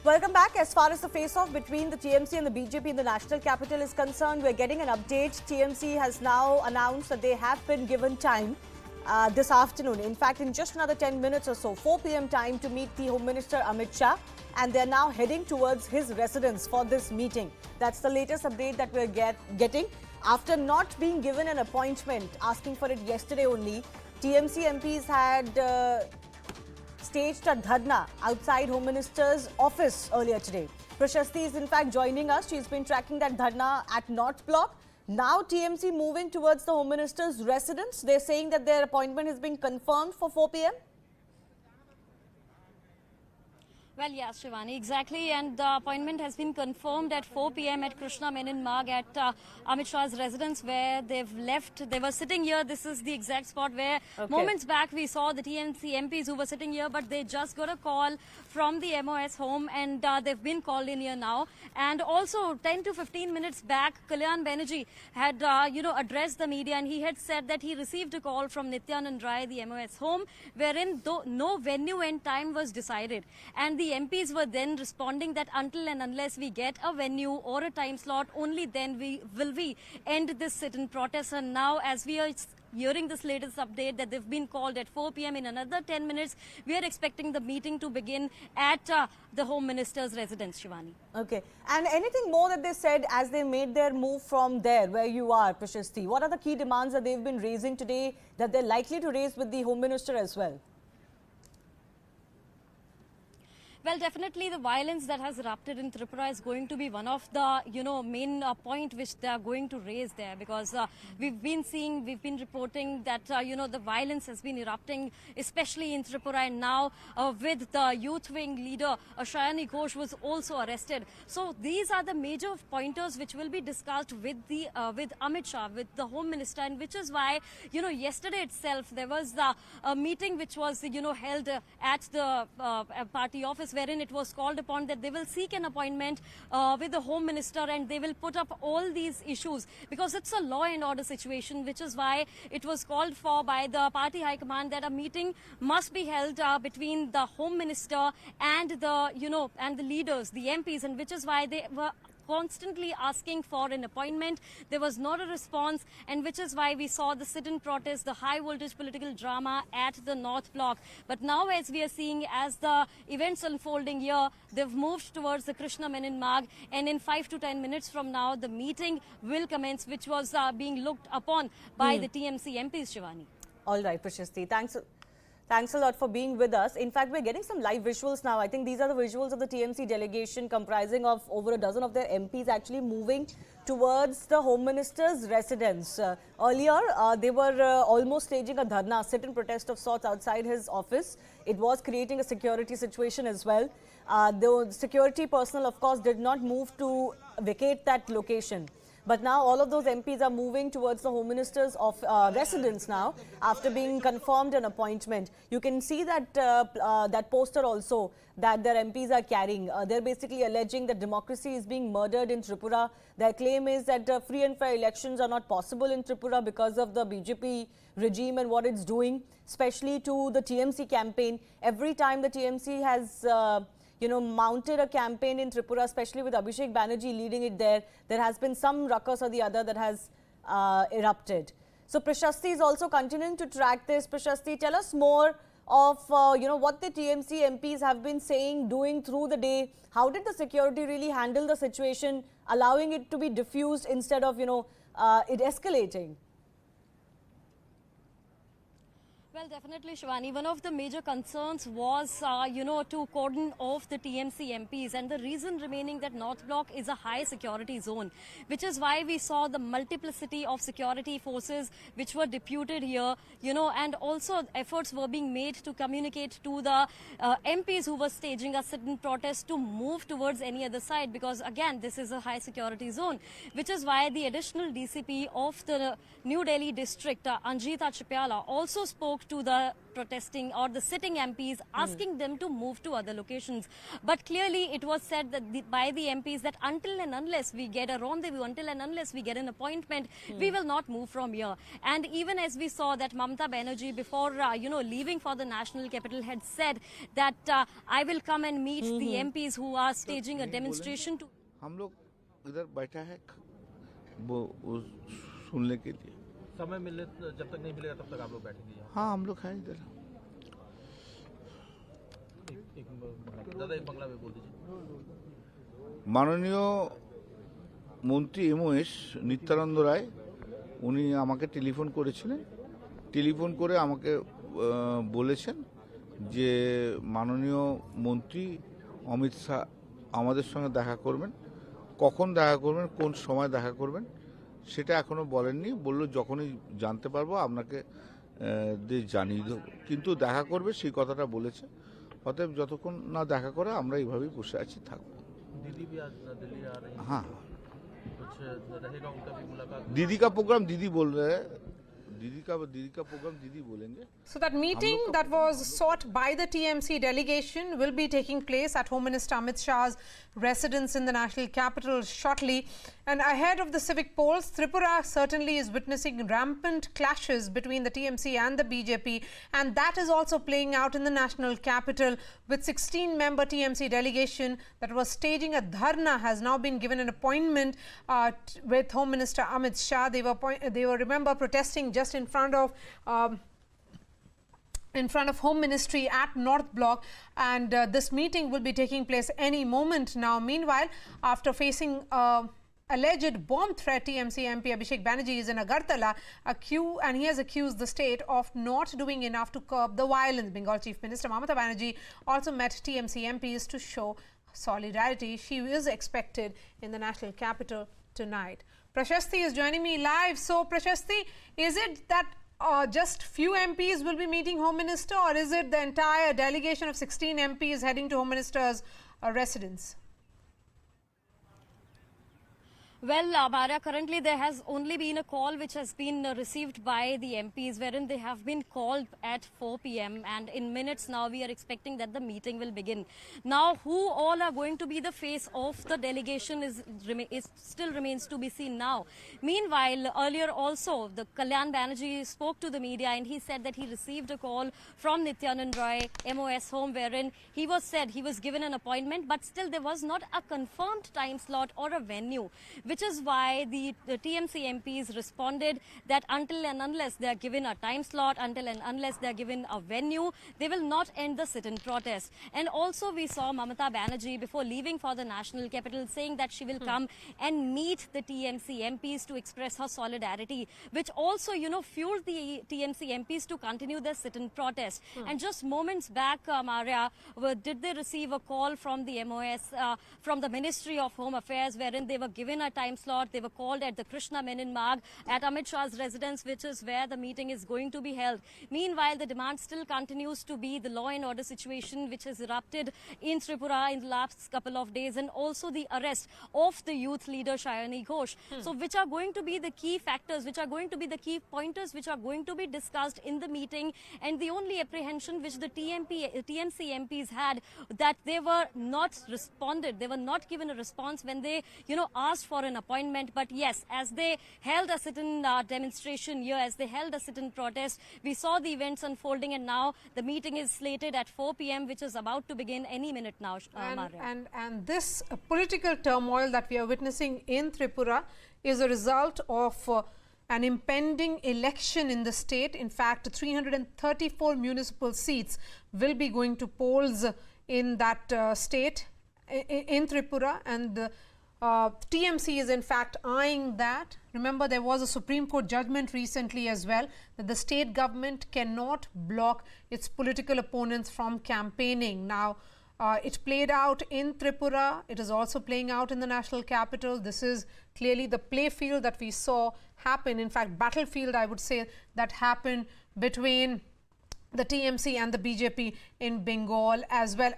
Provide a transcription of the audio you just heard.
Welcome back. As far as the face-off between the TMC and the BJP in the national capital is concerned, we're getting an update. TMC has now announced that they have been given time this afternoon. In fact, in just another 10 minutes or so, 4 p.m. time to meet the Home Minister Amit Shah. And they're now heading towards his residence for this meeting. That's the latest update that we're getting. After not being given an appointment, asking for it yesterday only, TMC MPs had staged a dharna outside Home Minister's office earlier today. Prashasti is in fact joining us. She's been tracking that dharna at North Block. Now TMC moving towards the Home Minister's residence. They're saying that their appointment has been confirmed for 4 p.m. Well, yes, Shivani, exactly. And the appointment has been confirmed at 4 p.m. at Krishna Menon Marg at Amit Shah's residence, where they've left. They were sitting here. This is the exact spot where moments back we saw the TMC MPs who were sitting here, but they just got a call from the MOS home and they've been called in here now. And also 10 to 15 minutes back, Kalyan Banerjee had, addressed the media, and he had said that he received a call from Nityanand Rai, the MOS home, wherein no venue and time was decided. And the MPs were then responding that until and unless we get a venue or a time slot, only then will we end this sit-in protest. And now, as we are hearing this latest update that they've been called at 4 p.m. in another 10 minutes, we are expecting the meeting to begin at the Home Minister's residence, Shivani. Okay. And anything more that they said as they made their move from there, where you are, Prashasti? What are the key demands that they've been raising today that they're likely to raise with the Home Minister as well? Well, definitely the violence that has erupted in Tripura is going to be one of the, main point which they are going to raise there, because we've been reporting that, the violence has been erupting, especially in Tripura, and now with the youth wing leader, Shayani Ghosh, was also arrested. So these are the major pointers which will be discussed with with Amit Shah, with the Home Minister, and which is why, yesterday itself there was a meeting which was, held at the party office, wherein it was called upon that they will seek an appointment with the Home Minister, and they will put up all these issues, because it's a law and order situation, which is why it was called for by the party high command that a meeting must be held between the Home Minister and the, and the leaders, the MPs, and which is why they were constantly asking for an appointment. There was not a response, and which is why we saw the sit-in protest, the high voltage political drama at the North Block. But now, as we are seeing, as the events unfolding here, they've moved towards the Krishna Menon Marg, and in 5 to 10 minutes from now, the meeting will commence, which was being looked upon by the TMC MPs, Shivani. All right, Prashasti. Thanks a lot for being with us. In fact, we're getting some live visuals now. I think these are the visuals of the TMC delegation comprising of over a dozen of their MPs actually moving towards the Home Minister's residence. Earlier, they were almost staging a dharna, sit-in protest of sorts outside his office. It was creating a security situation as well. The security personnel, of course, did not move to vacate that location. But now all of those MPs are moving towards the Home Minister's residence now after being confirmed an appointment. You can see that that poster also that their MPs are carrying. They're basically alleging that democracy is being murdered in Tripura. Their claim is that free and fair elections are not possible in Tripura because of the BJP regime and what it's doing, especially to the TMC campaign. Every time the TMC has mounted a campaign in Tripura, especially with Abhishek Banerjee leading it there has been some ruckus or the other that has erupted. So Prashasti is also continuing to track this. Prashasti, tell us more of, what the TMC MPs have been saying, doing through the day. How did the security really handle the situation, allowing it to be diffused instead of, it escalating? Well, definitely, Shivani. One of the major concerns was, to cordon off the TMC MPs, and the reason remaining that North Block is a high security zone, which is why we saw the multiplicity of security forces which were deputed here, and also efforts were being made to communicate to the MPs who were staging a sit-in protest to move towards any other side, because again, this is a high security zone, which is why the additional DCP of the New Delhi district, Anjita Chipiala, also spoke spoke to the protesting or the sitting MPs, asking them to move to other locations. But clearly it was said that by the MPs that until and unless we get a rendezvous, until and unless we get an appointment, we will not move from here. And even as we saw that Mamata Banerjee before leaving for the national capital had said that I will come and meet the MPs who are staging a demonstration to. हम लोग इधर बैठा है वो सुनने के लिए। समय मिलने जब तक नहीं मिलेगा तब तक आप लोग बैठेंगे यहाँ? हाँ, हम लोग हैं इधर। दादा एक बांग्ला में बोल दीजिए। মাননীয় মন্ত্রী এমওএস নিত্যানন্দ রায় উনি আমাকে টেলিফোন করেছিলেন। টেলিফোন করে আমাকে বলেছেন যে মাননীয় মন্ত্রী অমিত শাহ আমাদের সঙ্গে দেখা করবেন। কখন দেখা করবেন, কোন সময় দেখা করবেন সেটা এখনো বলেননি। বললো যখনই জানতে পারবো আপনাকে জানিয়ে দেবো, কিন্তু দেখা করবে সেই কথাটা বলেছে। অতএব যতক্ষণ না দেখা করে আমরা এইভাবেই বসে আছি, থাকবো। दीदी भी आज दिल्ली आ रही हैं, हाँ, कुछ रहेगा उनका भी मुलाकात? दीदी का प्रोग्राम दीदी बोल रहे हैं, दीदी का प्रोग्राम दीदी बोलेंगे। So that meeting that was sought by the TMC delegation will be taking place at Home Minister Amit Shah's residence in the national capital shortly. And ahead of the civic polls, Tripura certainly is witnessing rampant clashes between the TMC and the BJP, and that is also playing out in the national capital, with 16-member TMC delegation that was staging a dharna has now been given an appointment with Home Minister Amit Shah. They were remember protesting just in front of Home Ministry at North Block, and this meeting will be taking place any moment now. Meanwhile, after facing alleged bomb threat, TMC MP Abhishek Banerjee is in Agartala, and he has accused the state of not doing enough to curb the violence. Bengal Chief Minister Mamata Banerjee also met TMC MPs to show solidarity. She is expected in the national capital tonight. Prashasti is joining me live. So, Prashasti, is it that just few MPs will be meeting Home Minister, or is it the entire delegation of 16 MPs heading to Home Minister's residence? Well, Bharya, currently there has only been a call which has been received by the MPs, wherein they have been called at 4 p.m. and in minutes now we are expecting that the meeting will begin. Now, who all are going to be the face of the delegation is still remains to be seen now. Meanwhile, earlier also, the Kalyan Banerjee spoke to the media and he said that he received a call from Nityanand Roy, MOS home, wherein he was given an appointment, but still there was not a confirmed time slot or a venue, which is why the TMC MPs responded that until and unless they are given a time slot, until and unless they are given a venue, they will not end the sit-in protest. And also we saw Mamata Banerjee before leaving for the national capital saying that she will come and meet the TMC MPs to express her solidarity, which also, fueled the TMC MPs to continue their sit-in protest. And just moments back, Maria, did they receive a call from the MOS, from the Ministry of Home Affairs, wherein they were given a time slot. They were called at the Krishna Menon Marg at Amit Shah's residence, which is where the meeting is going to be held. Meanwhile, the demand still continues to be the law and order situation which has erupted in Tripura in the last couple of days, and also the arrest of the youth leader Shayani Ghosh. So which are going to be the key factors, which are going to be the key pointers which are going to be discussed in the meeting. And the only apprehension which the TMC MPs had, that they were not responded, they were not given a response when they asked for an appointment. But yes, as they held a sit-in demonstration here, as they held a sit-in protest, we saw the events unfolding, and now the meeting is slated at 4 p.m. which is about to begin any minute now. And this political turmoil that we are witnessing in Tripura is a result of an impending election in the state. In fact, 334 municipal seats will be going to polls in that state, in Tripura, and TMC is in fact eyeing that. Remember, there was a Supreme Court judgment recently as well that the state government cannot block its political opponents from campaigning. Now, it played out in Tripura. It is also playing out in the national capital. This is clearly the play field that we saw happen. In fact, battlefield, I would say, that happened between the TMC and the BJP in Bengal as well.